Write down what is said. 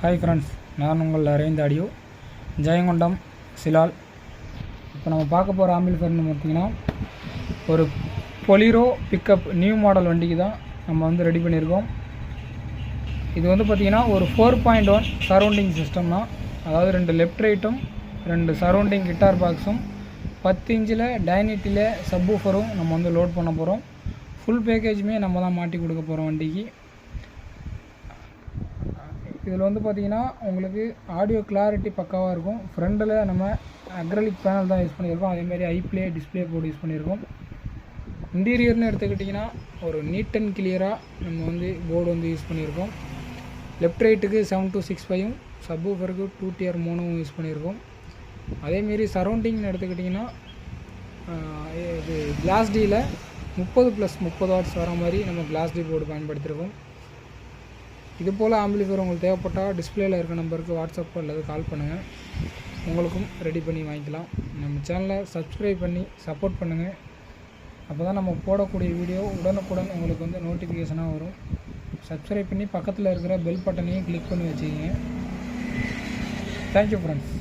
Hi friends, நான் உங்கள் Aravind audio Jayankondam Silal. இப்போ நம்ம பார்க்க போகிற ஆம்பிளிஃபையர்னு பார்த்திங்கன்னா ஒரு பொலிரோ பிக்கப் நியூ மாடல் வண்டிக்கு தான் நம்ம வந்து ரெடி பண்ணியிருக்கோம். இது வந்து பார்த்திங்கன்னா ஒரு 4.1 சரௌண்டிங் சிஸ்டம் தான். அதாவது 2 லெஃப்ட் ரைட்டும் 2 சரௌண்டிங் கிட்டார் பாக்ஸும் 10 இன்ச்சில் டைனிட்டியில் சப்வூஃபரும் நம்ம வந்து லோட் பண்ண போகிறோம். ஃபுல் பேக்கேஜுமே நம்ம தான் மாட்டி கொடுக்க போகிறோம் வண்டிக்கு. இதில் வந்து பார்த்திங்கன்னா உங்களுக்கு ஆடியோ கிளாரிட்டி பக்காவாக இருக்கும். ஃப்ரண்டில் நம்ம அக்ரலிக் பேனல் தான் யூஸ் பண்ணியிருக்கோம். அதேமாதிரி ஐப்ளே டிஸ்பிளே போர்டு யூஸ் பண்ணியிருக்கோம். இன்டீரியர்னு எடுத்துக்கிட்டிங்கன்னா ஒரு நீட் அண்ட் கிளியராக நம்ம வந்து போர்டு வந்து யூஸ் பண்ணியிருக்கோம். லெஃப்ட் ரைட்டுக்கு 7.265 சப்வூஃபருக்கு 2 tier 3 யூஸ் பண்ணியிருக்கோம். அதேமாரி சரௌண்டிங்னு எடுத்துக்கிட்டிங்கன்னா இது கிளாஸ் டியில் 30+30 வாட்ஸ் வர மாதிரி நம்ம கிளாஸ் டி போர்டு பயன்படுத்தியிருக்கோம். இது போல் ஆம்பிளிஃபையர் உங்களுக்கு தேவைப்பட்டால் டிஸ்பிளேயில் இருக்க நம்பருக்கு வாட்ஸ்அப் அல்லது கால் பண்ணுங்கள். உங்களுக்கும் ரெடி பண்ணி வாங்கிக்கலாம். நம்ம சேனலை சப்ஸ்கிரைப் பண்ணி சப்போர்ட் பண்ணுங்கள். அப்போ தான் நம்ம போடக்கூடிய வீடியோ உடனுக்குடன் உங்களுக்கு வந்து நோட்டிஃபிகேஷனாக வரும். சப்ஸ்கிரைப் பண்ணி பக்கத்தில் இருக்கிற பெல் பட்டனையும் கிளிக் பண்ணி வச்சுக்கிங்க. Thank you friends.